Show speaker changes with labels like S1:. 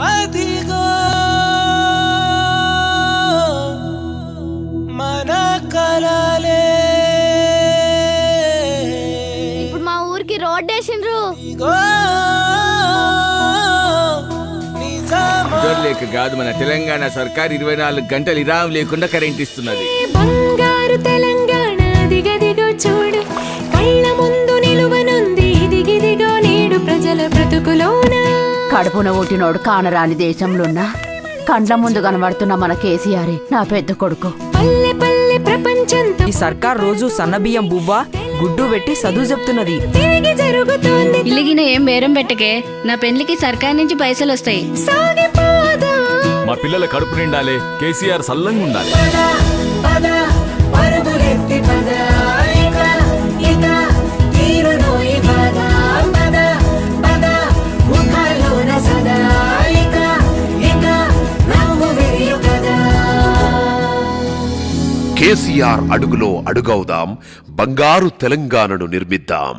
S1: అదిగో మన కలలే.
S2: ఇప్పుడు మా ఊరికి రోడ్ వేసిండ్రు.
S3: లేక కాదు, మన తెలంగాణ సర్కార్ 24 గంటలు విరామం లేకుండా కరెంట్ ఇస్తున్నది.
S4: బంగారు తెలంగాణ దిగదిగో చూడు, కళ్ళ ముందు నిలువనుంది దిగిదిగో నేడు ప్రజల బ్రతుకులోన.
S5: కడుపున ఓటినోడు కానరాని దేశంలోన్నా కండ్ల ముందు కనబడుతున్న మన కేసీఆర్ నా పెద్ద కొడుకు.
S4: పల్లె పల్లె ప్రపంచంతో
S6: ఈ సర్కార్ రోజు సన్నబియ్యం బువ్వ గుడ్డు పెట్టి చదువు చెప్తున్నది.
S4: తిరిగి జరుగుతోంది.
S2: ఇలిగిన ఏం బేరం పెట్టకే, నా పెళ్లికి సర్కార్ నుంచి పైసలు వస్తాయి.
S4: సాగిపోదా
S7: మా పిల్లల కడుపు నిండాలి, కేసీఆర్ సల్లంగా ఉండాలి.
S8: కేసీఆర్ అడుగులో అడుగవుదాం, బంగారు తెలంగాణను నిర్మిద్దాం.